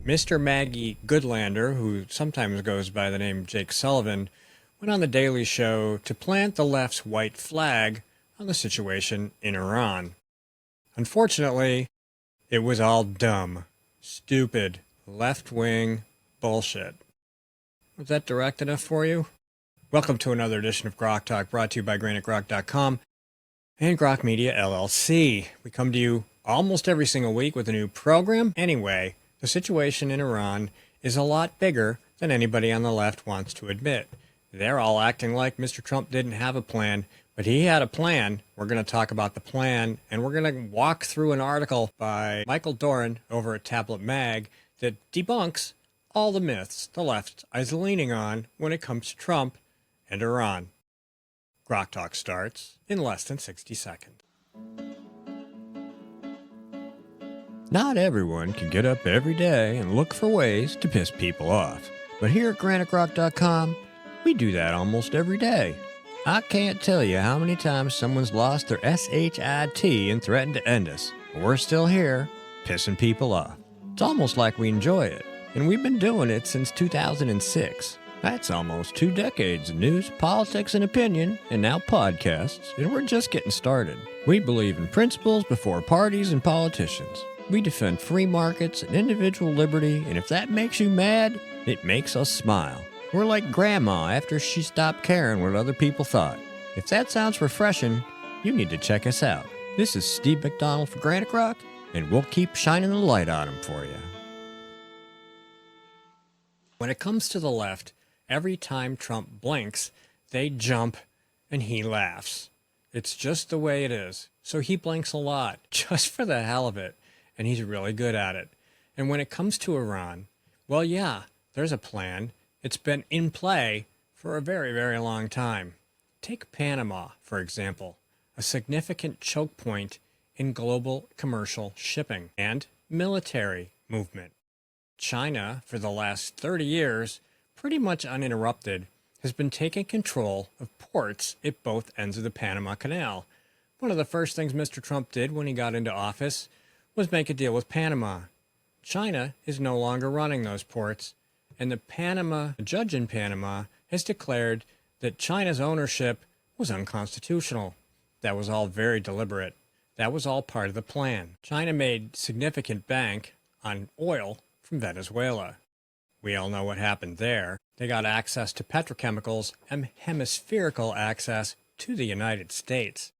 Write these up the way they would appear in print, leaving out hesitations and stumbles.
Mr. Maggie Goodlander, who sometimes goes by the name Jake Sullivan, went on The Daily Show to plant the left's white flag on the situation in Iran. Unfortunately, it was all dumb, stupid, left-wing bullshit. Was that direct enough for you? Welcome to another edition of GrokTALK, brought to you by GrokTALK.com and Grok Media LLC. We come to you almost every single week with a new program. Anyway, the situation in Iran is a lot bigger than anybody on the left wants to admit. They're all acting like Mr. Trump didn't have a plan, but he had a plan. We're going to talk about the plan, and we're going to walk through an article by Michael Doran over at Tablet Mag that debunks all the myths the left is leaning on when it comes to Trump and Iran. GrokTALK starts in less than 60 seconds. Not everyone can get up every day and look for ways to piss people off. But here at GrokTALK.com, we do that almost every day. I can't tell you how many times someone's lost their SHIT and threatened to end us. But we're still here, pissing people off. It's almost like we enjoy it. And we've been doing it since 2006. That's almost 2 decades of news, politics, and opinion, and now podcasts, and we're just getting started. We believe in principles before parties and politicians. We defend free markets and individual liberty, and if that makes you mad, it makes us smile. We're like Grandma after she stopped caring what other people thought. If that sounds refreshing, you need to check us out. This is Steve McDonald for Granite Rock, and we'll keep shining the light on them for you. When it comes to the left, every time Trump blinks, they jump and he laughs. It's just the way it is. So he blinks a lot, just for the hell of it. And he's really good at it. And when it comes to Iran, well, yeah, there's a plan. It's been in play for a very, very long time. Take Panama, for example, a significant choke point in global commercial shipping and military movement. China, for the last 30 years, pretty much uninterrupted, has been taking control of ports at both ends of the Panama Canal. One of the first things Mr. Trump did when he got into office was make a deal with Panama. China is no longer running those ports, and the judge in Panama has declared that China's ownership was unconstitutional. That was all very deliberate. That was all part of the plan. China made significant bank on oil from Venezuela. We all know what happened there. They got access to petrochemicals and hemispherical access to the United States.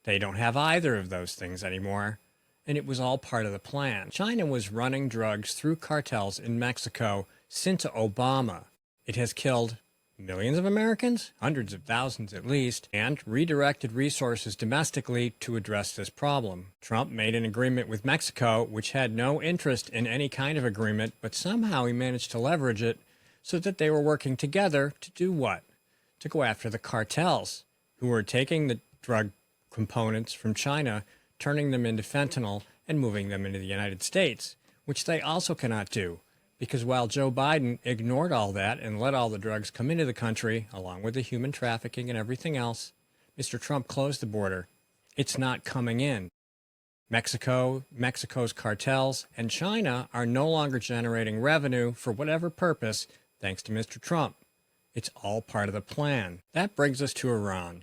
They don't have either of those things anymore. And it was all part of the plan. China was running drugs through cartels in Mexico since Obama. It has killed millions of Americans, hundreds of thousands at least, and redirected resources domestically to address this problem. Trump made an agreement with Mexico, which had no interest in any kind of agreement, but somehow he managed to leverage it so that they were working together to do what? To go after the cartels, who were taking the drug components from China, turning them into fentanyl and moving them into the United States, which they also cannot do, because while Joe Biden ignored all that and let all the drugs come into the country, along with the human trafficking and everything else, Mr. Trump closed the border. It's not coming in. Mexico's cartels, and China are no longer generating revenue for whatever purpose, thanks to Mr. Trump. It's all part of the plan. That brings us to Iran.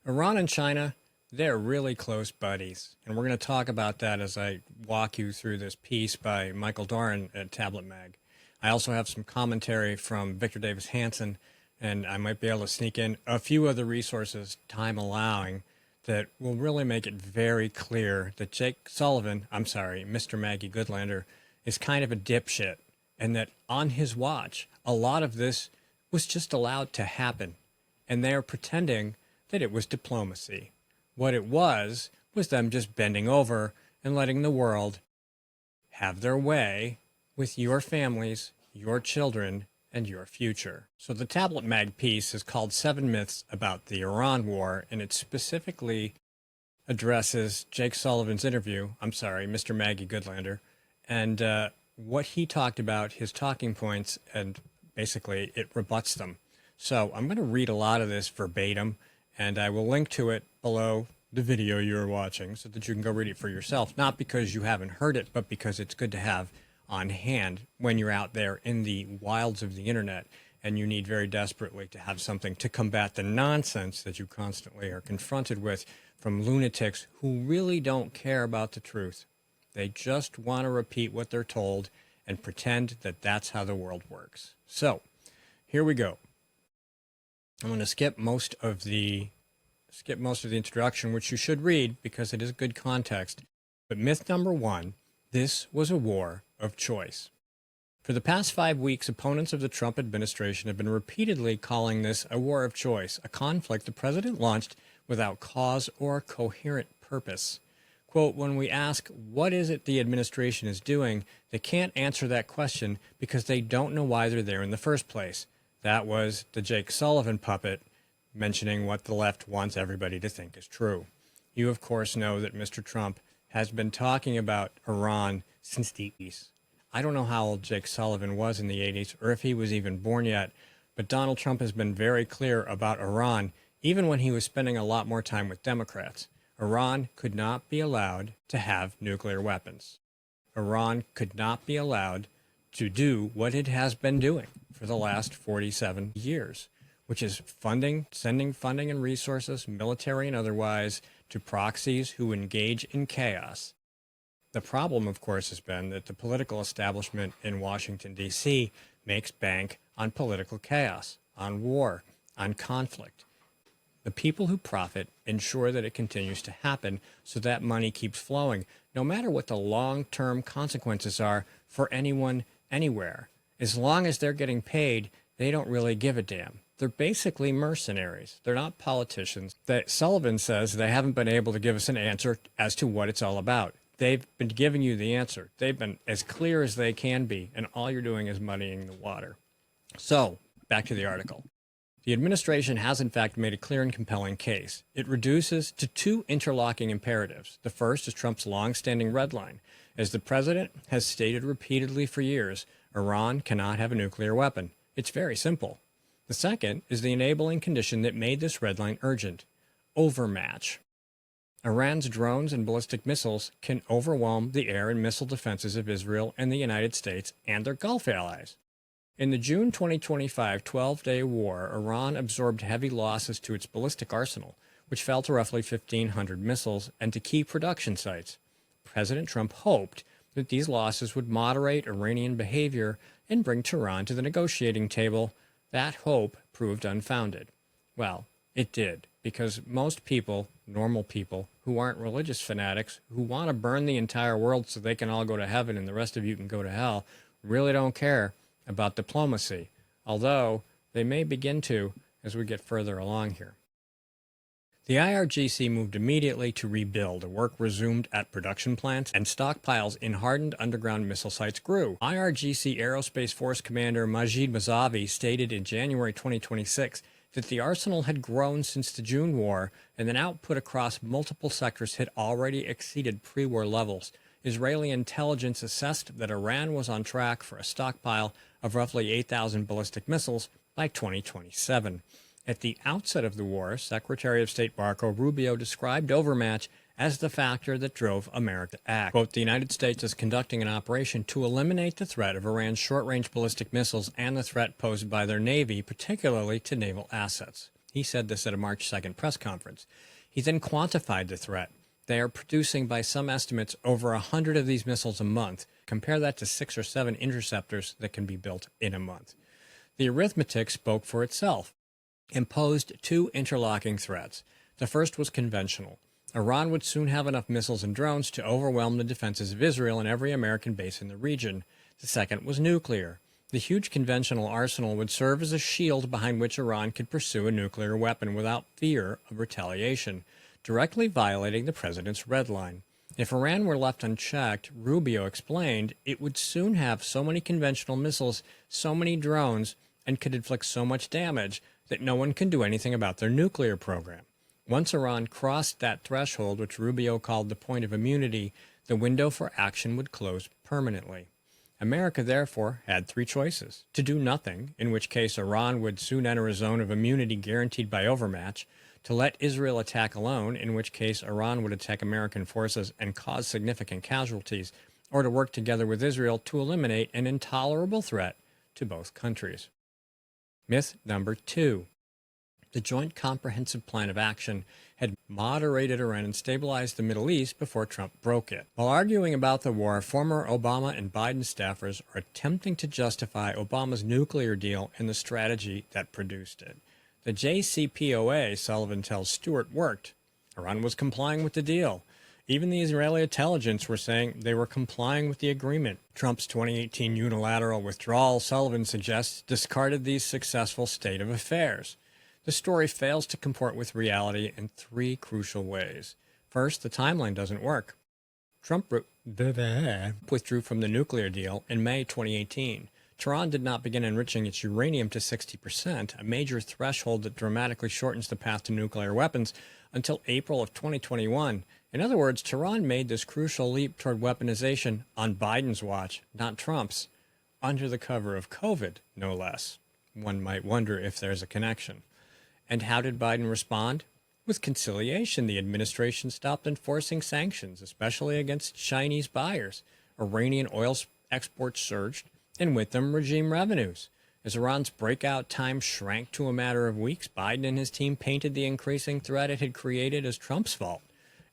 Iran and China, they're really close buddies, and we're going to talk about that as I walk you through this piece by Michael Doran at Tablet Mag. I also have some commentary from Victor Davis Hanson, and I might be able to sneak in a few other resources, time allowing, that will really make it very clear that Mr. Maggie Goodlander, is kind of a dipshit, and that on his watch, a lot of this was just allowed to happen, and they are pretending that it was diplomacy. What it was them just bending over and letting the world have their way with your families, your children, and your future. So the Tablet Mag piece is called 7 Myths About the Iran War, and it specifically addresses Jake Sullivan's interview, Mr. Maggie Goodlander, and what he talked about, his talking points, and basically it rebuts them. So I'm going to read a lot of this verbatim, and I will link to it below the video you're watching so that you can go read it for yourself, not because you haven't heard it, but because it's good to have on hand when you're out there in the wilds of the internet and you need very desperately to have something to combat the nonsense that you constantly are confronted with from lunatics who really don't care about the truth. They just want to repeat what they're told and pretend that that's how the world works. So, here we go. I'm going to skip most of the introduction, which you should read because it is good context. But myth number one, this was a war of choice. For the past 5 weeks, opponents of the Trump administration have been repeatedly calling this a war of choice, a conflict the president launched without cause or coherent purpose. Quote, when we ask what is it the administration is doing, they can't answer that question because they don't know why they're there in the first place. That was the Jake Sullivan puppet mentioning what the left wants everybody to think is true. You, of course, know that Mr. Trump has been talking about Iran since the 80s. I don't know how old Jake Sullivan was in the 80s or if he was even born yet, but Donald Trump has been very clear about Iran, even when he was spending a lot more time with Democrats. Iran could not be allowed to have nuclear weapons. Iran could not be allowed to do what it has been doing for the last 47 years, which is sending funding and resources, military and otherwise, to proxies who engage in chaos. The problem, of course, has been that the political establishment in Washington, D.C. makes bank on political chaos, on war, on conflict. The people who profit ensure that it continues to happen so that money keeps flowing, no matter what the long-term consequences are for anyone, anywhere. As long as they're getting paid, they don't really give a damn. They're basically mercenaries. They're not politicians. Sullivan says they haven't been able to give us an answer as to what it's all about. They've been giving you the answer. They've been as clear as they can be, and all you're doing is muddying the water. So, back to the article. The administration has in fact made a clear and compelling case. It reduces to two interlocking imperatives. The first is Trump's long-standing red line. As the president has stated repeatedly for years, Iran cannot have a nuclear weapon. It's very simple. The second is the enabling condition that made this red line urgent: overmatch. Iran's drones and ballistic missiles can overwhelm the air and missile defenses of Israel and the United States and their Gulf allies. In the June 2025 12-day war, Iran absorbed heavy losses to its ballistic arsenal, which fell to roughly 1,500 missiles, and to key production sites. President Trump hoped that these losses would moderate Iranian behavior and bring Tehran to the negotiating table. That hope proved unfounded. Well, it did, because most people, normal people, who aren't religious fanatics, who want to burn the entire world so they can all go to heaven and the rest of you can go to hell, really don't care about diplomacy, although they may begin to as we get further along here. The IRGC moved immediately to rebuild. Work resumed at production plants, and stockpiles in hardened underground missile sites grew. IRGC Aerospace Force Commander Majid Mazavi stated in January 2026 that the arsenal had grown since the June war, and that output across multiple sectors had already exceeded pre-war levels. Israeli intelligence assessed that Iran was on track for a stockpile of roughly 8,000 ballistic missiles by 2027. At the outset of the war, Secretary of State Marco Rubio described overmatch as the factor that drove America to act. Quote, the United States is conducting an operation to eliminate the threat of Iran's short-range ballistic missiles and the threat posed by their Navy, particularly to naval assets. He said this at a March 2nd press conference. He then quantified the threat. They are producing, by some estimates, over 100 of these missiles a month. Compare that to 6 or 7 interceptors that can be built in a month. The arithmetic spoke for itself. Imposed two interlocking threats. The first was conventional. Iran would soon have enough missiles and drones to overwhelm the defenses of Israel and every American base in the region. The second was nuclear. The huge conventional arsenal would serve as a shield behind which Iran could pursue a nuclear weapon without fear of retaliation, directly violating the president's red line. If Iran were left unchecked, Rubio explained, it would soon have so many conventional missiles, so many drones, and could inflict so much damage that no one can do anything about their nuclear program. Once Iran crossed that threshold, which Rubio called the point of immunity, the window for action would close permanently. America, therefore, had 3 choices: to do nothing, in which case Iran would soon enter a zone of immunity guaranteed by overmatch; to let Israel attack alone, in which case Iran would attack American forces and cause significant casualties; or to work together with Israel to eliminate an intolerable threat to both countries. Myth number 2. The Joint Comprehensive Plan of Action had moderated Iran and stabilized the Middle East before Trump broke it. While arguing about the war, former Obama and Biden staffers are attempting to justify Obama's nuclear deal and the strategy that produced it. The JCPOA, Sullivan tells Stewart, worked. Iran was complying with the deal. Even the Israeli intelligence were saying they were complying with the agreement. Trump's 2018 unilateral withdrawal, Sullivan suggests, discarded these successful state of affairs. The story fails to comport with reality in 3 crucial ways. First, the timeline doesn't work. Trump withdrew from the nuclear deal in May 2018. Tehran did not begin enriching its uranium to 60%, a major threshold that dramatically shortens the path to nuclear weapons, until April of 2021. In other words, Tehran made this crucial leap toward weaponization on Biden's watch, not Trump's, under the cover of COVID, no less. One might wonder if there's a connection. And how did Biden respond? With conciliation, the administration stopped enforcing sanctions, especially against Chinese buyers. Iranian oil exports surged, and with them regime revenues. As Iran's breakout time shrank to a matter of weeks, Biden and his team painted the increasing threat it had created as Trump's fault.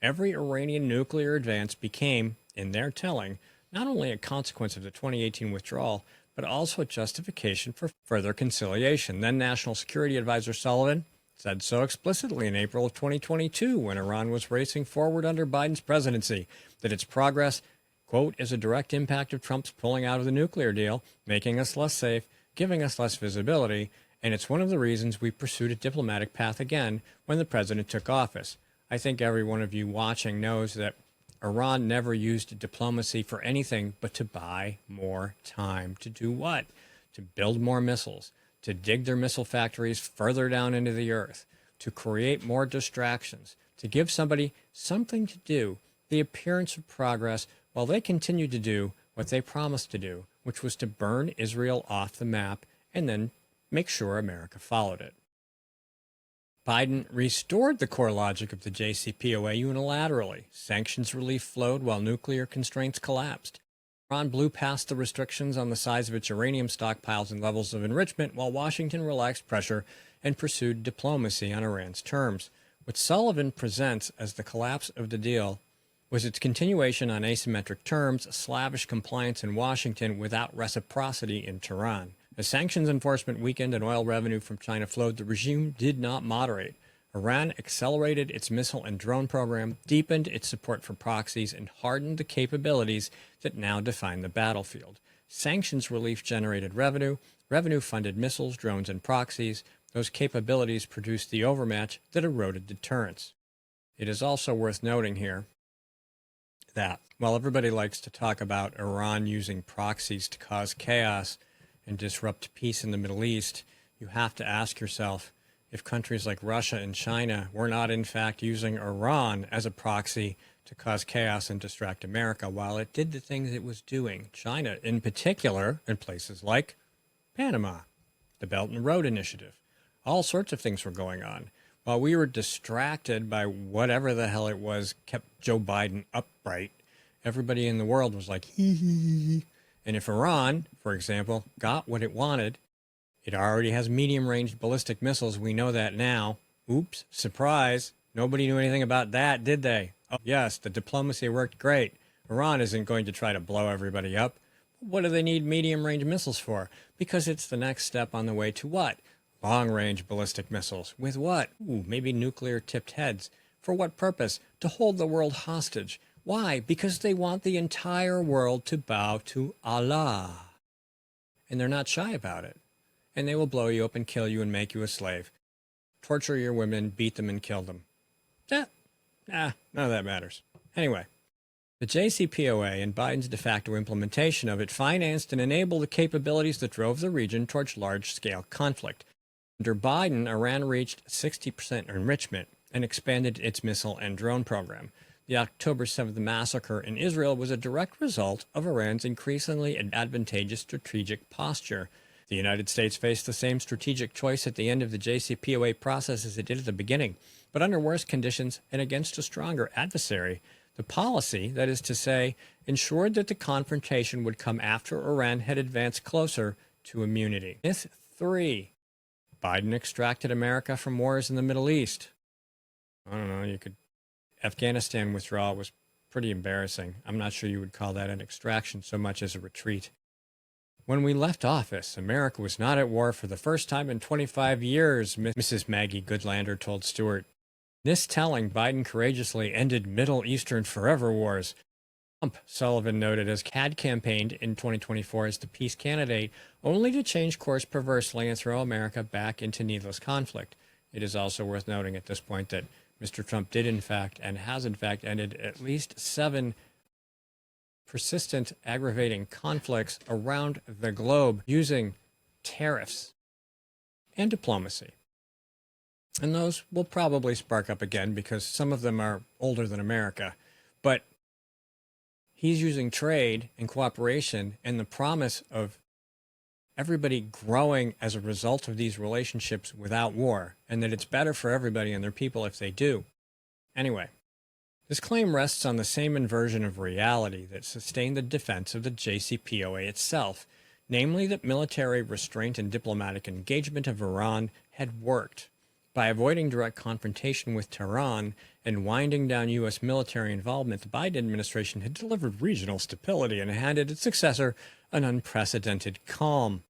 Every Iranian nuclear advance became, in their telling, not only a consequence of the 2018 withdrawal, but also a justification for further conciliation. Then National Security Advisor Sullivan said so explicitly in April of 2022 when Iran was racing forward under Biden's presidency, that its progress, quote, is a direct impact of Trump's pulling out of the nuclear deal, making us less safe, giving us less visibility, and it's one of the reasons we pursued a diplomatic path again when the president took office. I think every one of you watching knows that Iran never used diplomacy for anything but to buy more time. To do what? To build more missiles, to dig their missile factories further down into the earth, to create more distractions, to give somebody something to do, the appearance of progress, while they continued to do what they promised to do, which was to burn Israel off the map and then make sure America followed it. Biden restored the core logic of the JCPOA unilaterally. Sanctions relief flowed while nuclear constraints collapsed. Iran blew past the restrictions on the size of its uranium stockpiles and levels of enrichment, while Washington relaxed pressure and pursued diplomacy on Iran's terms. What Sullivan presents as the collapse of the deal was its continuation on asymmetric terms, slavish compliance in Washington without reciprocity in Tehran. As sanctions enforcement weakened and oil revenue from China flowed, the regime did not moderate. Iran accelerated its missile and drone program, deepened its support for proxies, and hardened the capabilities that now define the battlefield. Sanctions relief generated revenue, revenue funded missiles, drones, and proxies. Those capabilities produced the overmatch that eroded deterrence. It is also worth noting here that while everybody likes to talk about Iran using proxies to cause chaos and disrupt peace in the Middle East, you have to ask yourself if countries like Russia and China were not in fact using Iran as a proxy to cause chaos and distract America while it did the things it was doing. China, in particular, in places like Panama, the Belt and Road Initiative. All sorts of things were going on. While we were distracted by whatever the hell it was kept Joe Biden upright, everybody in the world was like, hee hee hee. And if Iran, for example, got what it wanted, it already has medium-range ballistic missiles. We know that now. Oops, surprise. Nobody knew anything about that, did they? Oh, yes, the diplomacy worked great. Iran isn't going to try to blow everybody up. What do they need medium-range missiles for? Because it's the next step on the way to what? Long-range ballistic missiles. With what? Ooh, maybe nuclear-tipped heads. For what purpose? To hold the world hostage. Why? Because they want the entire world to bow to Allah. And they're not shy about it. And they will blow you up and kill you and make you a slave. Torture your women, beat them, and kill them. None of that matters. Anyway, the JCPOA and Biden's de facto implementation of it financed and enabled the capabilities that drove the region towards large-scale conflict. Under Biden, Iran reached 60% enrichment and expanded its missile and drone program. The October 7th massacre in Israel was a direct result of Iran's increasingly advantageous strategic posture. The United States faced the same strategic choice at the end of the JCPOA process as it did at the beginning, but under worse conditions and against a stronger adversary. The policy, that is to say, ensured that the confrontation would come after Iran had advanced closer to immunity. Myth 3. Biden extracted America from wars in the Middle East. I don't know, Afghanistan withdrawal was pretty embarrassing. I'm not sure you would call that an extraction so much as a retreat. When we left office, America was not at war for the first time in 25 years, Mrs. Maggie Goodlander told Stewart. This telling, Biden courageously ended Middle Eastern forever wars. Trump, Sullivan noted, had campaigned in 2024 as the peace candidate, only to change course perversely and throw America back into needless conflict. It is also worth noting at this point that Mr. Trump did in fact and has in fact ended at least 7 persistent, aggravating conflicts around the globe using tariffs and diplomacy. And those will probably spark up again because some of them are older than America. But he's using trade and cooperation and the promise of everybody growing as a result of these relationships without war, and that it's better for everybody and their people if they do. Anyway, this claim rests on the same inversion of reality that sustained the defense of the JCPOA itself, namely that military restraint and diplomatic engagement of Iran had worked. By avoiding direct confrontation with Tehran and winding down U.S. military involvement, the Biden administration had delivered regional stability and handed its successor an unprecedented calm.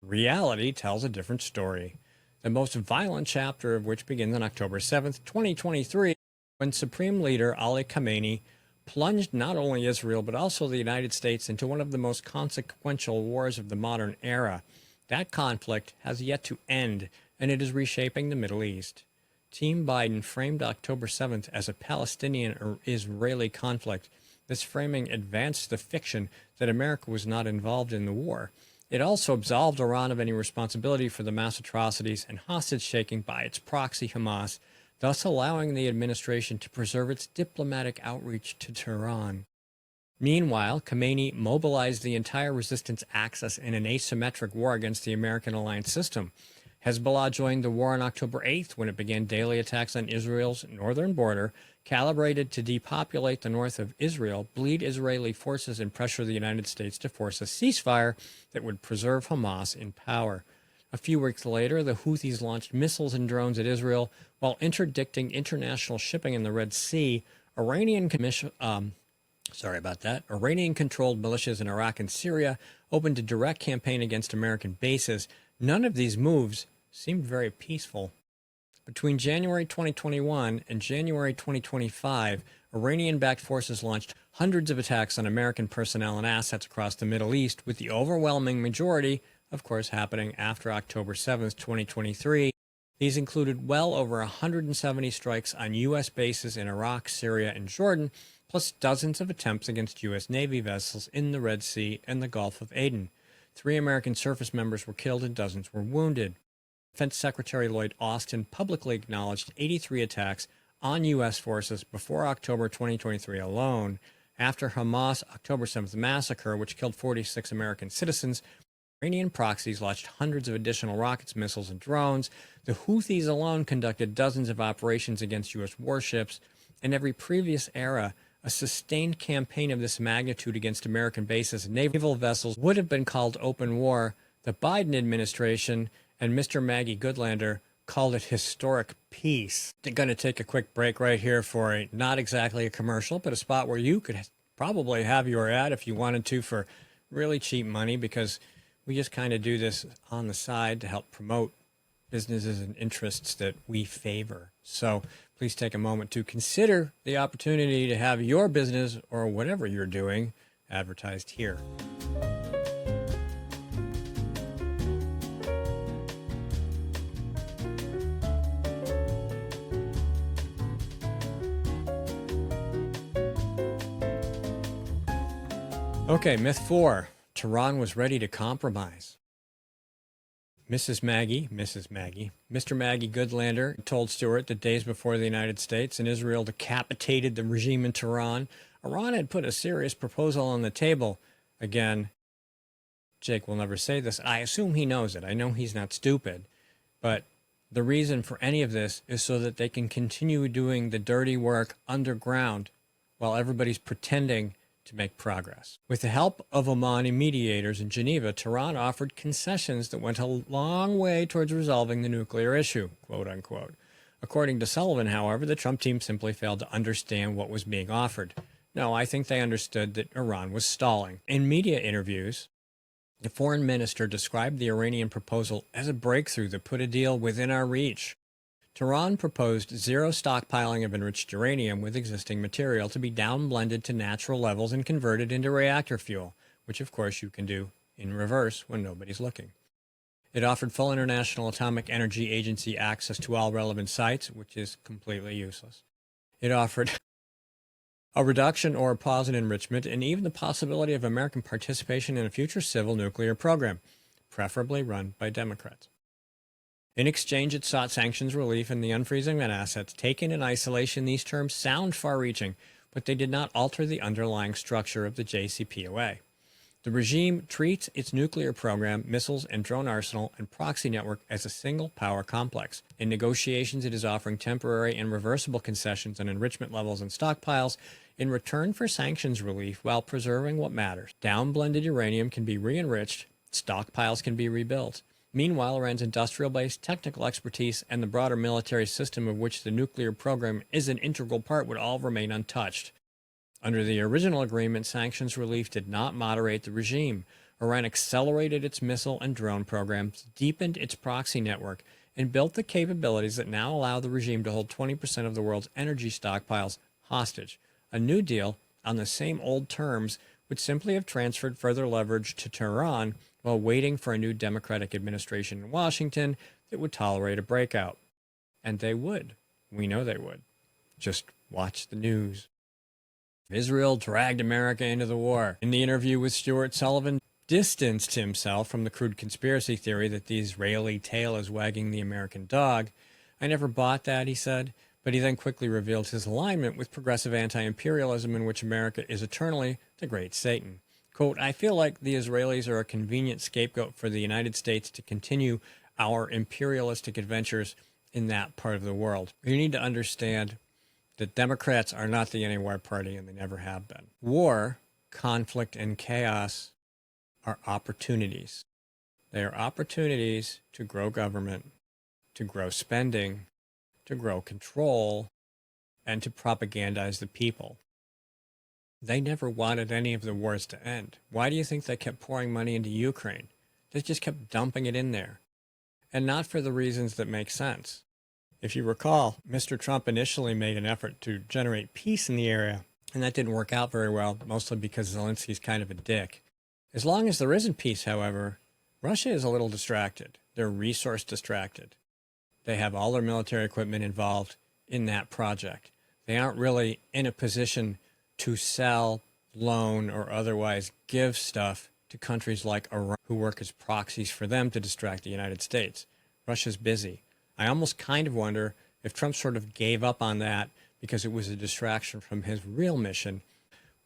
Reality tells a different story, the most violent chapter of which begins on October 7, 2023, when Supreme Leader Ali Khamenei plunged not only Israel but also the United States into one of the most consequential wars of the modern era. That conflict has yet to end, and it is reshaping the Middle East. Team Biden framed October 7th as a Palestinian-Israeli conflict. This framing advanced the fiction that America was not involved in the war. It also absolved Iran of any responsibility for the mass atrocities and hostage-taking by its proxy Hamas, thus allowing the administration to preserve its diplomatic outreach to Tehran. Meanwhile, Khamenei mobilized the entire resistance axis in an asymmetric war against the American alliance system. Hezbollah joined the war on October 8th when it began daily attacks on Israel's northern border, calibrated to depopulate the north of Israel, bleed Israeli forces, and pressure the United States to force a ceasefire that would preserve Hamas in power. A few weeks later, the Houthis launched missiles and drones at Israel while interdicting international shipping in the Red Sea. Iranian-controlled militias in Iraq and Syria opened a direct campaign against American bases. None of these moves seemed very peaceful. Between January 2021 and January 2025, Iranian-backed forces launched hundreds of attacks on American personnel and assets across the Middle East, with the overwhelming majority, of course, happening after October 7, 2023. These included well over 170 strikes on U.S. bases in Iraq, Syria, and Jordan, plus dozens of attempts against U.S. Navy vessels in the Red Sea and the Gulf of Aden. 3 American service members were killed and dozens were wounded. Defense Secretary Lloyd Austin publicly acknowledged 83 attacks on U.S. forces before October 2023 alone. After Hamas' October 7th massacre, which killed 46 American citizens, Iranian proxies launched hundreds of additional rockets, missiles, and drones. The Houthis alone conducted dozens of operations against U.S. warships. In every previous era, a sustained campaign of this magnitude against American bases and naval vessels would have been called open war. The Biden administration and Mr. Maggie Goodlander called it historic peace. They're going to take a quick break right here for not exactly a commercial, but a spot where you could probably have your ad if you wanted to for really cheap money, because we just kind of do this on the side to help promote businesses and interests that we favor. So please take a moment to consider the opportunity to have your business or whatever you're doing advertised here. Okay, myth 4. Tehran was ready to compromise. Mr. Maggie Goodlander told Stewart that days before the United States and Israel decapitated the regime in Tehran, Iran had put a serious proposal on the table. Again, Jake will never say this. I assume he knows it. I know he's not stupid. But the reason for any of this is so that they can continue doing the dirty work underground while everybody's pretending to make progress. With the help of Omani mediators in Geneva, Tehran offered concessions that went a long way towards resolving the nuclear issue, quote unquote. According to Sullivan, however, the Trump team simply failed to understand what was being offered. No, I think they understood that Iran was stalling. In media interviews, the foreign minister described the Iranian proposal as a breakthrough that put a deal within our reach. Tehran proposed zero stockpiling of enriched uranium with existing material to be downblended to natural levels and converted into reactor fuel, which of course you can do in reverse when nobody's looking. It offered full International Atomic Energy Agency access to all relevant sites, which is completely useless. It offered a reduction or a pause in enrichment and even the possibility of American participation in a future civil nuclear program, preferably run by Democrats. In exchange, it sought sanctions relief and the unfreezing of assets. Taken in isolation, these terms sound far-reaching, but they did not alter the underlying structure of the JCPOA. The regime treats its nuclear program, missiles and drone arsenal, and proxy network as a single power complex. In negotiations, it is offering temporary and reversible concessions on enrichment levels and stockpiles in return for sanctions relief while preserving what matters. Downblended uranium can be re-enriched, stockpiles can be rebuilt. Meanwhile, Iran's industrial base, technical expertise, and the broader military system of which the nuclear program is an integral part would all remain untouched. Under the original agreement, sanctions relief did not moderate the regime. Iran accelerated its missile and drone programs, deepened its proxy network, and built the capabilities that now allow the regime to hold 20% of the world's energy stockpiles hostage. A new deal, on the same old terms, would simply have transferred further leverage to Tehran while waiting for a new Democratic administration in Washington that would tolerate a breakout. And they would. We know they would. Just watch the news. Israel dragged America into the war. In the interview with Stuart, Sullivan distanced himself from the crude conspiracy theory that the Israeli tail is wagging the American dog. I never bought that, he said, but he then quickly revealed his alignment with progressive anti-imperialism in which America is eternally the great Satan. Quote, I feel like the Israelis are a convenient scapegoat for the United States to continue our imperialistic adventures in that part of the world. You need to understand that Democrats are not the anti-war party, and they never have been. War, conflict, and chaos are opportunities. They are opportunities to grow government, to grow spending, to grow control, and to propagandize the people. They never wanted any of the wars to end. Why do you think they kept pouring money into Ukraine? They just kept dumping it in there. And not for the reasons that make sense. If you recall, Mr. Trump initially made an effort to generate peace in the area, and that didn't work out very well, mostly because Zelensky's kind of a dick. As long as there isn't peace, however, Russia is a little distracted. They're resource distracted. They have all their military equipment involved in that project. They aren't really in a position to sell, loan, or otherwise give stuff to countries like Iran who work as proxies for them to distract the United States. Russia's busy. I almost kind of wonder if Trump sort of gave up on that because it was a distraction from his real mission,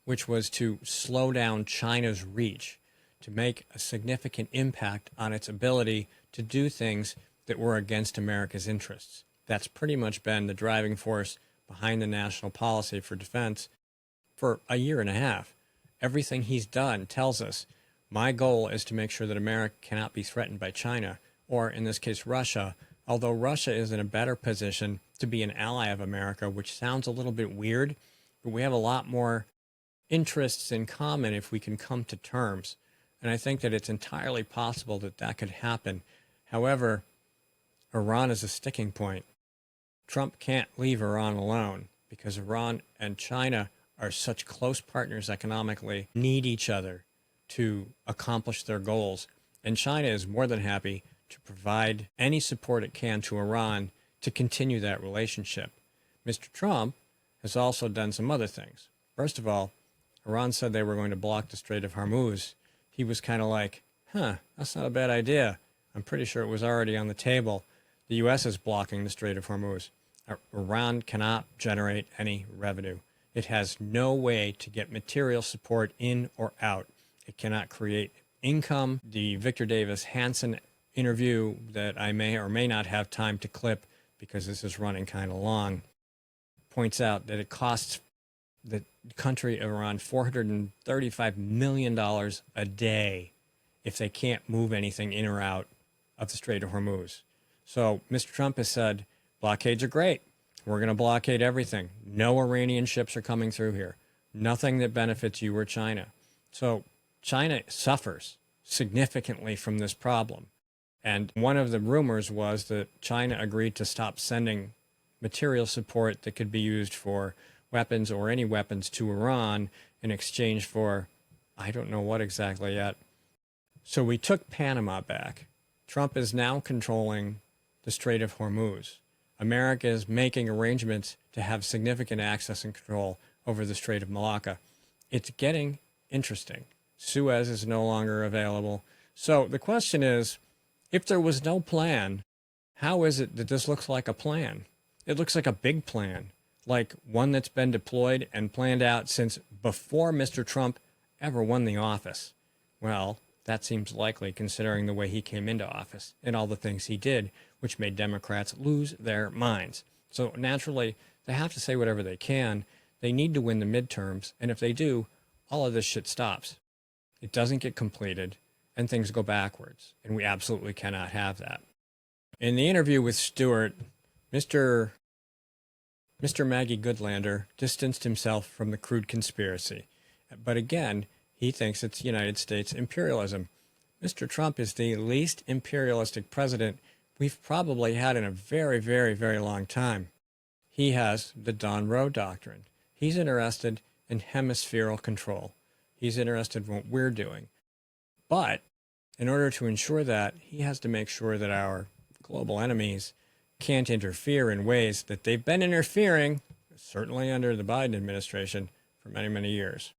which was to slow down China's reach, to make a significant impact on its ability to do things that were against America's interests. That's pretty much been the driving force behind the national policy for defense for a year and a half. Everything he's done tells us, my goal is to make sure that America cannot be threatened by China, or in this case, Russia, although Russia is in a better position to be an ally of America, which sounds a little bit weird, but we have a lot more interests in common if we can come to terms. And I think that it's entirely possible that that could happen. However, Iran is a sticking point. Trump can't leave Iran alone because Iran and China are such close partners economically, need each other to accomplish their goals. And China is more than happy to provide any support it can to Iran to continue that relationship. Mr. Trump has also done some other things. First of all, Iran said they were going to block the Strait of Hormuz. He was kind of like, that's not a bad idea. I'm pretty sure it was already on the table. The U.S. is blocking the Strait of Hormuz. Iran cannot generate any revenue. It has no way to get material support in or out. It cannot create income. The Victor Davis Hansen interview that I may or may not have time to clip because this is running kind of long points out that it costs, that country of Iran $435 million a day if they can't move anything in or out of the Strait of Hormuz. So Mr. Trump has said, blockades are great. We're going to blockade everything. No Iranian ships are coming through here. Nothing that benefits you or China. So China suffers significantly from this problem. And one of the rumors was that China agreed to stop sending material support that could be used for weapons or any weapons to Iran in exchange for, I don't know what exactly yet. So we took Panama back. Trump is now controlling the Strait of Hormuz. America is making arrangements to have significant access and control over the Strait of Malacca. It's getting interesting. Suez is no longer available. So the question is, if there was no plan, how is it that this looks like a plan? It looks like a big plan, like one that's been deployed and planned out since before Mr. Trump ever won the office. Well, that seems likely considering the way he came into office and all the things he did, which made Democrats lose their minds. So naturally, they have to say whatever they can. They need to win the midterms, and if they do, all of this shit stops. It doesn't get completed, and things go backwards, and we absolutely cannot have that. In the interview with Stewart, Mr. Maggie Goodlander distanced himself from the crude conspiracy. But again, he thinks it's United States imperialism. Mr. Trump is the least imperialistic president we've probably had in a very, very, very long time. He has the Don Roe doctrine. He's interested in hemispherical control. He's interested in what we're doing. But in order to ensure that, he has to make sure that our global enemies can't interfere in ways that they've been interfering, certainly under the Biden administration, for many, many years.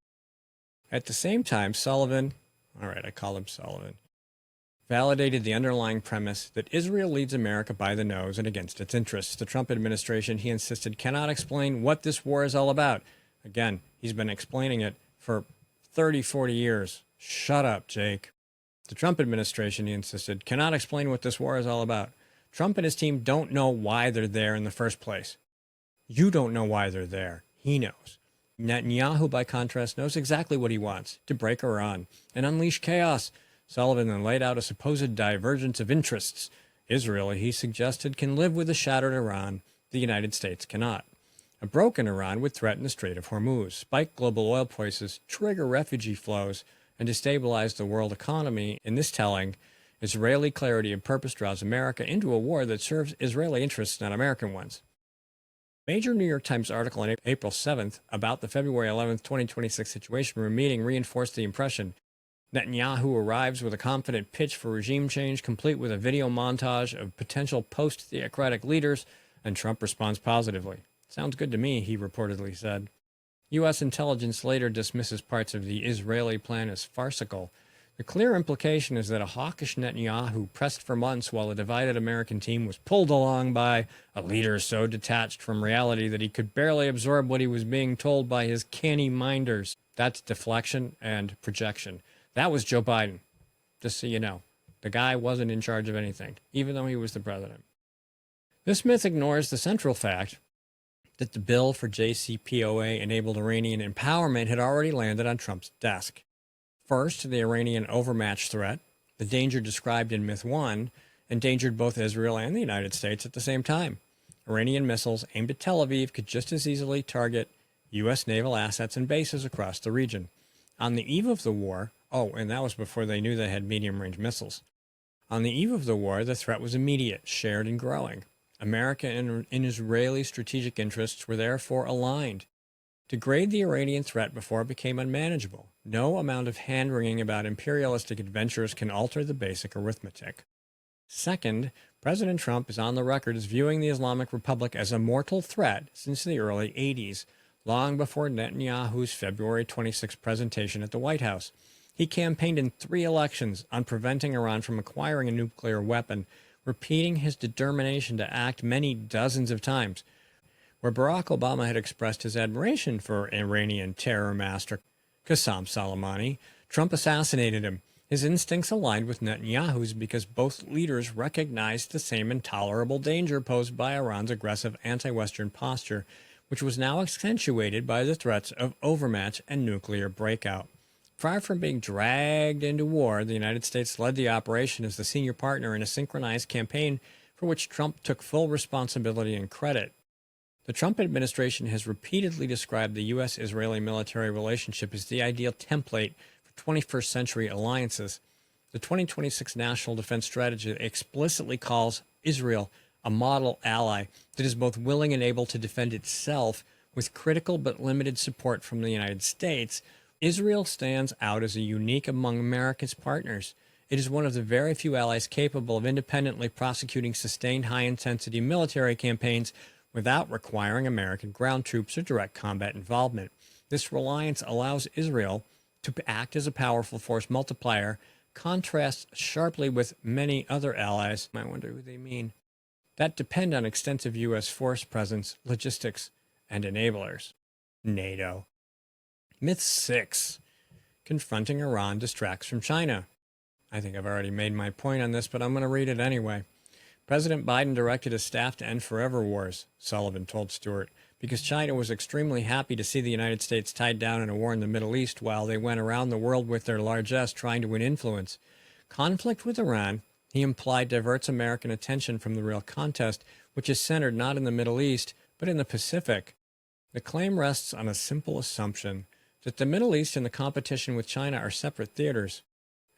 At the same time, Sullivan, all right, I call him Sullivan, validated the underlying premise that Israel leads America by the nose and against its interests. The Trump administration, he insisted, cannot explain what this war is all about. Again, he's been explaining it for 30, 40 years. Shut up, Jake. The Trump administration, he insisted, cannot explain what this war is all about. Trump and his team don't know why they're there in the first place. You don't know why they're there. He knows. Netanyahu, by contrast, knows exactly what he wants, to break Iran and unleash chaos. Sullivan then laid out a supposed divergence of interests. Israel, he suggested, can live with a shattered Iran. The United States cannot. A broken Iran would threaten the Strait of Hormuz, spike global oil prices, trigger refugee flows, and destabilize the world economy. In this telling, Israeli clarity of purpose draws America into a war that serves Israeli interests, not American ones. Major New York Times article on April 7th about the February 11th, 2026 Situation Room meeting reinforced the impression. Netanyahu arrives with a confident pitch for regime change, complete with a video montage of potential post-theocratic leaders, and Trump responds positively. Sounds good to me, he reportedly said. U.S. intelligence later dismisses parts of the Israeli plan as farcical. The clear implication is that a hawkish Netanyahu pressed for months while a divided American team was pulled along by a leader so detached from reality that he could barely absorb what he was being told by his canny minders. That's deflection and projection. That was Joe Biden, just so you know. The guy wasn't in charge of anything, even though he was the president. This myth ignores the central fact that the bill for JCPOA-enabled Iranian empowerment had already landed on Trump's desk. First, the Iranian overmatch threat, the danger described in Myth 1, endangered both Israel and the United States at the same time. Iranian missiles aimed at Tel Aviv could just as easily target U.S. naval assets and bases across the region. On the eve of the war, and that was before they knew they had medium-range missiles. On the eve of the war, the threat was immediate, shared, and growing. America and Israeli strategic interests were therefore aligned. Degrade the Iranian threat before it became unmanageable. No amount of hand-wringing about imperialistic adventures can alter the basic arithmetic. Second, President Trump is on the record as viewing the Islamic Republic as a mortal threat since the early 80s, long before Netanyahu's February 26 presentation at the White House. He campaigned in 3 elections on preventing Iran from acquiring a nuclear weapon, repeating his determination to act many dozens of times. Where Barack Obama had expressed his admiration for Iranian terror master Qasem Soleimani, Trump assassinated him. His instincts aligned with Netanyahu's because both leaders recognized the same intolerable danger posed by Iran's aggressive anti-Western posture, which was now accentuated by the threats of overmatch and nuclear breakout. Far from being dragged into war, the United States led the operation as the senior partner in a synchronized campaign for which Trump took full responsibility and credit. The Trump administration has repeatedly described the U.S.-Israeli military relationship as the ideal template for 21st century alliances. The 2026 National Defense Strategy explicitly calls Israel a model ally that is both willing and able to defend itself with critical but limited support from the United States. Israel stands out as a unique among America's partners. It is one of the very few allies capable of independently prosecuting sustained high-intensity military campaigns without requiring American ground troops or direct combat involvement. This reliance allows Israel to act as a powerful force multiplier, contrasts sharply with many other allies, I wonder who they mean, that depend on extensive U.S. force presence, logistics, and enablers. NATO. Myth 6. Confronting Iran distracts from China. I think I've already made my point on this, but I'm going to read it anyway. President Biden directed his staff to end forever wars, Sullivan told Stewart, because China was extremely happy to see the United States tied down in a war in the Middle East while they went around the world with their largesse trying to win influence. Conflict with Iran, he implied, diverts American attention from the real contest, which is centered not in the Middle East, but in the Pacific. The claim rests on a simple assumption that the Middle East and the competition with China are separate theaters.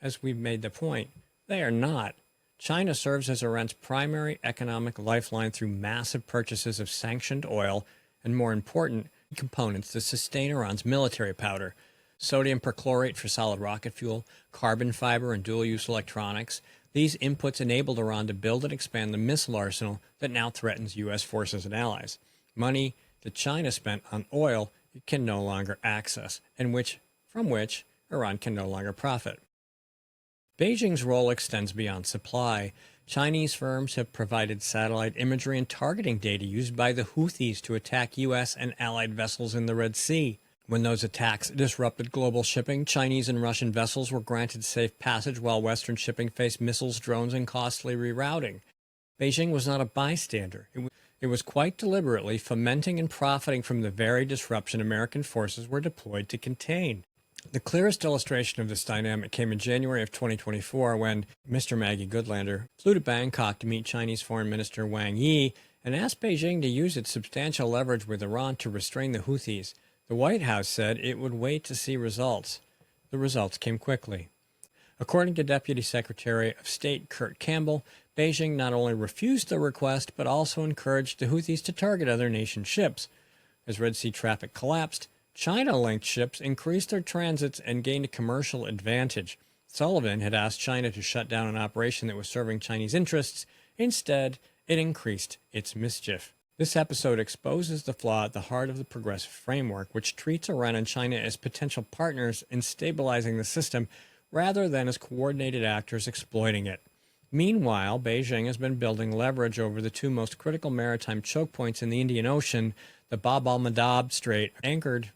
As we've made the point, they are not. China serves as Iran's primary economic lifeline through massive purchases of sanctioned oil and, more important, components that sustain Iran's military powder. Sodium perchlorate for solid rocket fuel, carbon fiber and dual-use electronics. These inputs enabled Iran to build and expand the missile arsenal that now threatens U.S. forces and allies. Money that China spent on oil it can no longer access, and from which Iran can no longer profit. Beijing's role extends beyond supply. Chinese firms have provided satellite imagery and targeting data used by the Houthis to attack U.S. and allied vessels in the Red Sea. When those attacks disrupted global shipping, Chinese and Russian vessels were granted safe passage while Western shipping faced missiles, drones, and costly rerouting. Beijing was not a bystander. It was quite deliberately fomenting and profiting from the very disruption American forces were deployed to contain. The clearest illustration of this dynamic came in January of 2024 when Mr. Maggie Goodlander flew to Bangkok to meet Chinese Foreign Minister Wang Yi and asked Beijing to use its substantial leverage with Iran to restrain the Houthis. The White House said it would wait to see results. The results came quickly. According to Deputy Secretary of State Kurt Campbell, Beijing not only refused the request but also encouraged the Houthis to target other nation ships. As Red Sea traffic collapsed, China-linked ships increased their transits and gained a commercial advantage. Sullivan had asked China to shut down an operation that was serving Chinese interests. Instead, it increased its mischief. This episode exposes the flaw at the heart of the progressive framework, which treats Iran and China as potential partners in stabilizing the system rather than as coordinated actors exploiting it. Meanwhile, Beijing has been building leverage over the two most critical maritime choke points in the Indian Ocean, the Bab al-Mandab Strait, anchored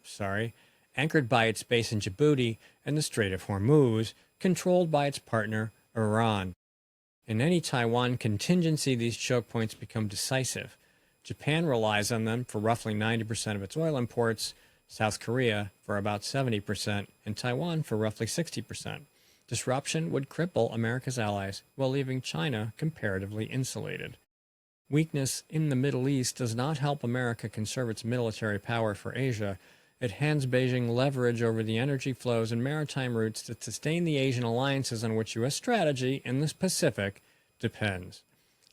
by its base in Djibouti, and the Strait of Hormuz, controlled by its partner, Iran. In any Taiwan contingency, these choke points become decisive. Japan relies on them for roughly 90% of its oil imports, South Korea for about 70%, and Taiwan for roughly 60%. Disruption would cripple America's allies while leaving China comparatively insulated. Weakness in the Middle East does not help America conserve its military power for Asia. It hands Beijing leverage over the energy flows and maritime routes that sustain the Asian alliances on which U.S. strategy in the Pacific depends.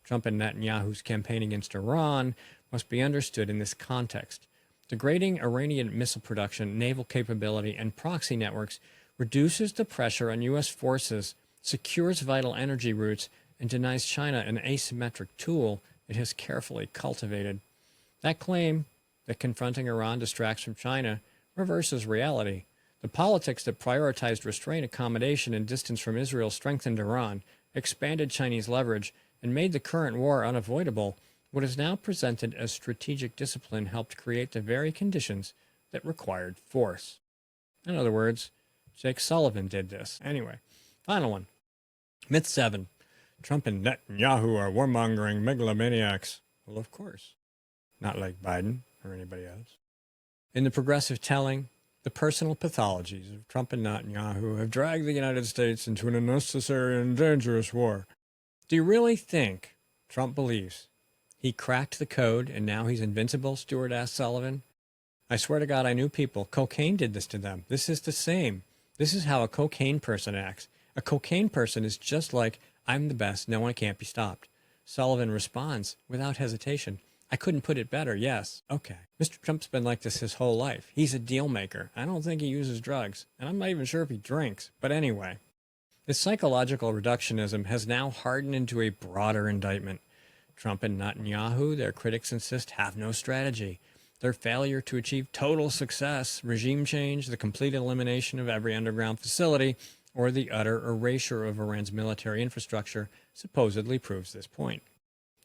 Trump and Netanyahu's campaign against Iran must be understood in this context. Degrading Iranian missile production, naval capability, and proxy networks reduces the pressure on U.S. forces, secures vital energy routes, and denies China an asymmetric tool it has carefully cultivated. That claim that confronting Iran distracts from China reverses reality. The politics that prioritized restraint, accommodation, and distance from Israel strengthened Iran, expanded Chinese leverage, and made the current war unavoidable. What is now presented as strategic discipline helped create the very conditions that required force. In other words, Jake Sullivan did this. Anyway, final one. Myth 7. Trump and Netanyahu are warmongering megalomaniacs. Well, of course. Not like Biden or anybody else. In the progressive telling, the personal pathologies of Trump and Netanyahu have dragged the United States into an unnecessary and dangerous war. Do you really think Trump believes he cracked the code and now he's invincible? Stewart asked Sullivan. I swear to God, I knew people. Cocaine did this to them. This is the same. This is how a cocaine person acts. A cocaine person is just like, I'm the best, no one can't be stopped. Sullivan responds without hesitation. I couldn't put it better, yes. Okay. Mr. Trump's been like this his whole life. He's a deal maker. I don't think he uses drugs, and I'm not even sure if he drinks. But anyway, this psychological reductionism has now hardened into a broader indictment. Trump and Netanyahu, their critics insist, have no strategy. Their failure to achieve total success, regime change, the complete elimination of every underground facility, or the utter erasure of Iran's military infrastructure supposedly proves this point.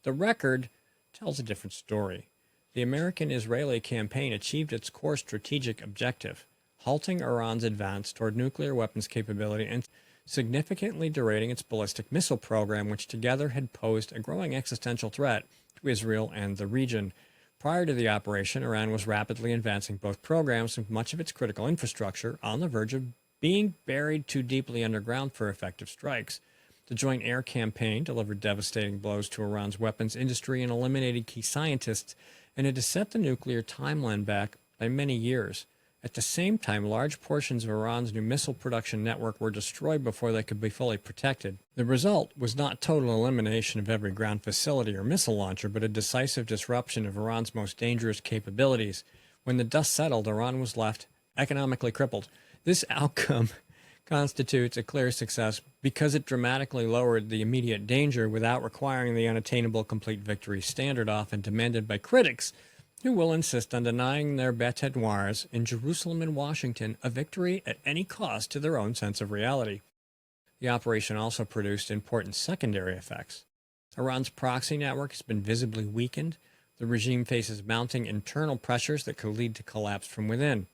The record tells a different story. The American-Israeli campaign achieved its core strategic objective, halting Iran's advance toward nuclear weapons capability and significantly derating its ballistic missile program, which together had posed a growing existential threat to Israel and the region. Prior to the operation, Iran was rapidly advancing both programs with much of its critical infrastructure on the verge of being buried too deeply underground for effective strikes. The Joint Air Campaign delivered devastating blows to Iran's weapons industry and eliminated key scientists, and it has set the nuclear timeline back by many years. At the same time, large portions of Iran's new missile production network were destroyed before they could be fully protected. The result was not total elimination of every ground facility or missile launcher, but a decisive disruption of Iran's most dangerous capabilities. When the dust settled, Iran was left economically crippled. This outcome constitutes a clear success because it dramatically lowered the immediate danger without requiring the unattainable complete victory standard often demanded by critics who will insist on denying their bêtes noires in Jerusalem and Washington a victory at any cost to their own sense of reality. The operation also produced important secondary effects. Iran's proxy network has been visibly weakened. The regime faces mounting internal pressures that could lead to collapse from within.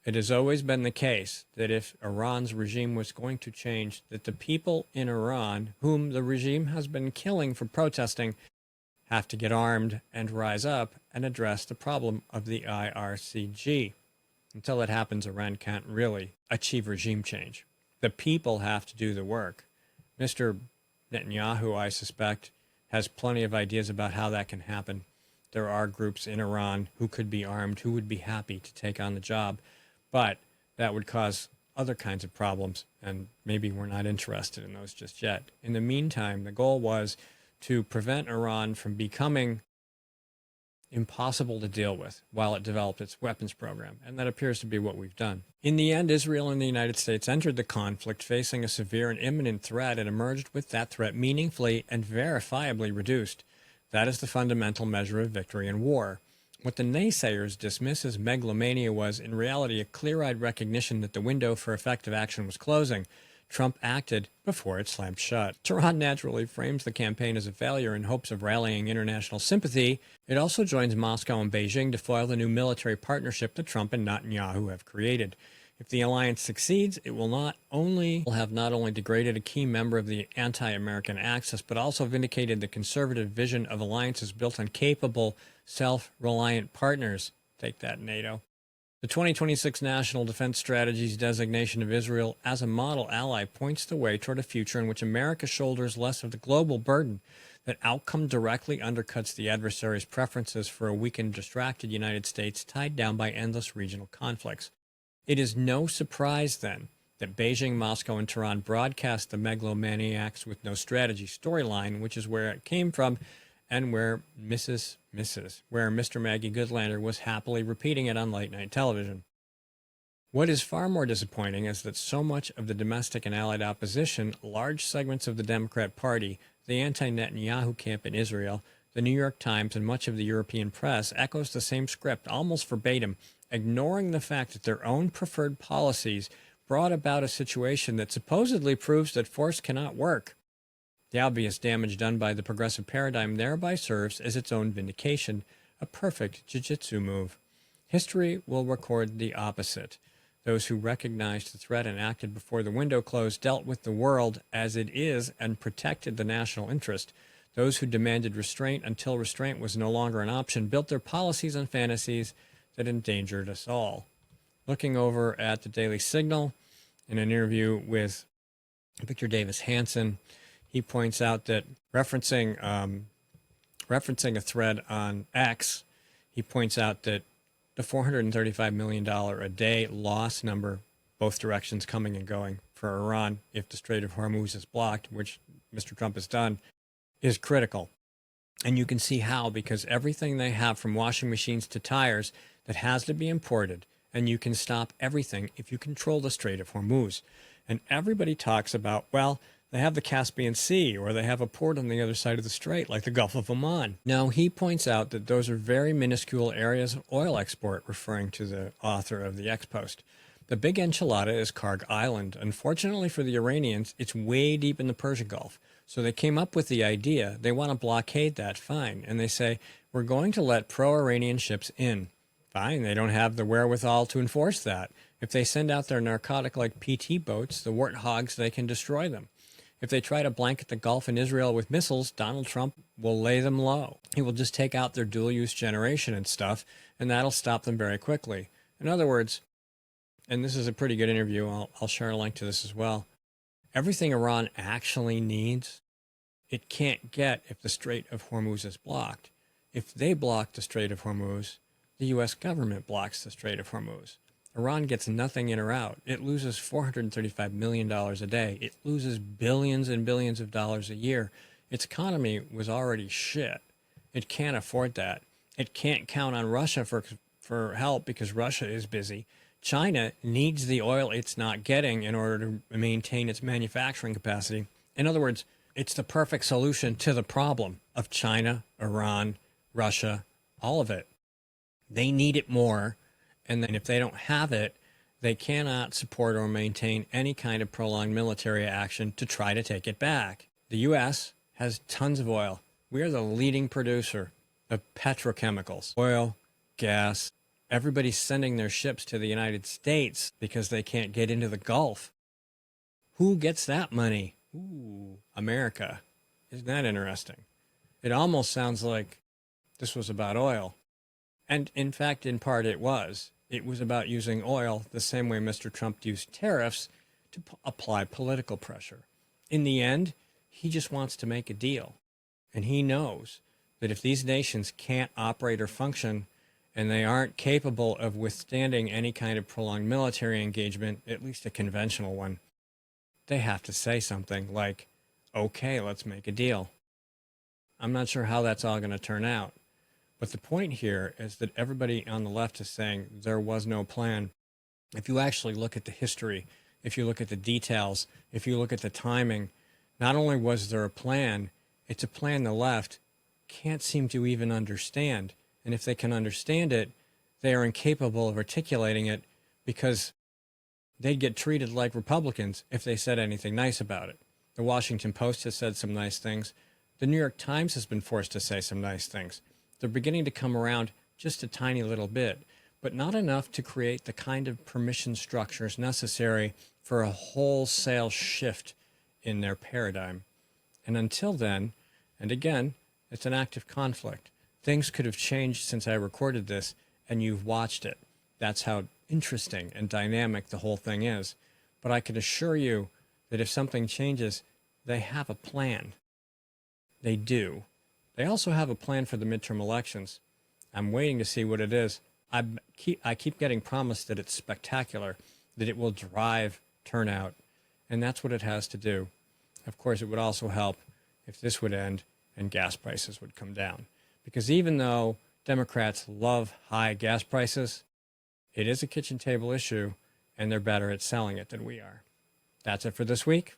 It has always been the case that if Iran's regime was going to change, that the people in Iran, whom the regime has been killing for protesting, have to get armed and rise up and address the problem of the IRCG. Until that happens, Iran can't really achieve regime change. The people have to do the work. Mr. Netanyahu, I suspect, has plenty of ideas about how that can happen. There are groups in Iran who could be armed, who would be happy to take on the job, but that would cause other kinds of problems, and maybe we're not interested in those just yet. In the meantime, the goal was to prevent Iran from becoming impossible to deal with while it developed its weapons program, and that appears to be what we've done. In the end, Israel and the United States entered the conflict facing a severe and imminent threat and emerged with that threat meaningfully and verifiably reduced. That is the fundamental measure of victory in war. What the naysayers dismiss as megalomania was, in reality, a clear-eyed recognition that the window for effective action was closing. Trump acted before it slammed shut. Tehran naturally frames the campaign as a failure in hopes of rallying international sympathy. It also joins Moscow and Beijing to foil the new military partnership that Trump and Netanyahu have created. If the alliance succeeds, it will not only degraded a key member of the anti-American axis, but also vindicated the conservative vision of alliances built on capable, self-reliant partners. Take that, NATO. The 2026 National Defense Strategy's designation of Israel as a model ally points the way toward a future in which America shoulders less of the global burden. That outcome directly undercuts the adversary's preferences for a weakened, distracted United States tied down by endless regional conflicts. It is no surprise, then, that Beijing, Moscow, and Tehran broadcast the megalomaniacs with no strategy storyline, which is where it came from, and where Mr. Maggie Goodlander was happily repeating it on late-night television. What is far more disappointing is that so much of the domestic and allied opposition, large segments of the Democrat Party, the anti-Netanyahu camp in Israel, the New York Times, and much of the European press echoes the same script almost verbatim, ignoring the fact that their own preferred policies brought about a situation that supposedly proves that force cannot work. The obvious damage done by the progressive paradigm thereby serves as its own vindication, a perfect jiu-jitsu move. History will record the opposite. Those who recognized the threat and acted before the window closed dealt with the world as it is and protected the national interest. Those who demanded restraint until restraint was no longer an option built their policies on fantasies that endangered us all. Looking over at the Daily Signal, in an interview with Victor Davis Hanson, he points out that referencing a thread on X, he points out that the $435 million a day loss number, both directions coming and going for Iran if the Strait of Hormuz is blocked, which Mr. Trump has done, is critical. And you can see how, because everything they have from washing machines to tires that has to be imported, and you can stop everything if you control the Strait of Hormuz. And everybody talks about, well, they have the Caspian Sea, or they have a port on the other side of the strait, like the Gulf of Oman. Now, he points out that those are very minuscule areas of oil export, referring to the author of the X-Post. The big enchilada is Karg Island. Unfortunately for the Iranians, it's way deep in the Persian Gulf. So they came up with the idea, they want to blockade that, fine. And they say, we're going to let pro-Iranian ships in. Fine, they don't have the wherewithal to enforce that. If they send out their narcotic-like PT boats, the warthogs, they can destroy them. If they try to blanket the Gulf and Israel with missiles, Donald Trump will lay them low. He will just take out their dual-use generation and stuff, and that'll stop them very quickly. In other words, and this is a pretty good interview, I'll share a link to this as well, everything Iran actually needs, it can't get if the Strait of Hormuz is blocked. If they block the Strait of Hormuz, the U.S. government blocks the Strait of Hormuz. Iran gets nothing in or out. It loses $435 million a day. It loses billions and billions of dollars a year. Its economy was already shit. It can't afford that. It can't count on Russia for help because Russia is busy. China needs the oil it's not getting in order to maintain its manufacturing capacity. In other words, it's the perfect solution to the problem of China, Iran, Russia, all of it. They need it more. And then if they don't have it, they cannot support or maintain any kind of prolonged military action to try to take it back. The U.S. has tons of oil. We are the leading producer of petrochemicals, oil, gas. Everybody's sending their ships to the United States because they can't get into the Gulf. Who gets that money? Ooh, America. Isn't that interesting? It almost sounds like this was about oil. And in fact, in part it was. It was about using oil the same way Mr. Trump used tariffs to apply political pressure. In the end, he just wants to make a deal. And he knows that if these nations can't operate or function, and they aren't capable of withstanding any kind of prolonged military engagement, at least a conventional one, they have to say something like, okay, let's make a deal. I'm not sure how that's all going to turn out. But the point here is that everybody on the left is saying there was no plan. If you actually look at the history, if you look at the details, if you look at the timing, not only was there a plan, it's a plan the left can't seem to even understand. And if they can understand it, they are incapable of articulating it because they'd get treated like Republicans if they said anything nice about it. The Washington Post has said some nice things. The New York Times has been forced to say some nice things. They're beginning to come around just a tiny little bit, but not enough to create the kind of permission structures necessary for a wholesale shift in their paradigm. And until then, and again, it's an active conflict. Things could have changed since I recorded this, and you've watched it. That's how interesting and dynamic the whole thing is. But I can assure you that if something changes, they have a plan. They do. They also have a plan for the midterm elections. I'm waiting to see what it is. I keep getting promised that it's spectacular, that it will drive turnout, and that's what it has to do. Of course, it would also help if this would end and gas prices would come down. Because even though Democrats love high gas prices, it is a kitchen table issue, and they're better at selling it than we are. That's it for this week.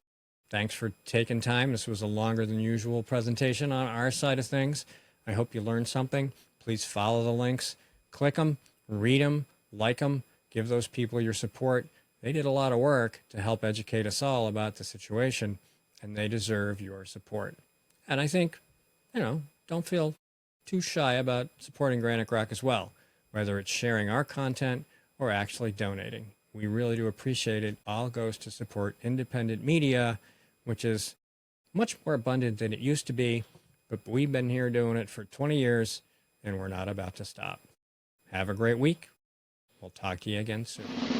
Thanks for taking time. This was a longer than usual presentation on our side of things. I hope you learned something. Please follow the links. Click them, read them, like them, give those people your support. They did a lot of work to help educate us all about the situation, and they deserve your support. And I think, don't feel too shy about supporting Granite Rock as well, whether it's sharing our content or actually donating. We really do appreciate it. All goes to support independent media, which is much more abundant than it used to be, but we've been here doing it for 20 years, and we're not about to stop. Have a great week. We'll talk to you again soon.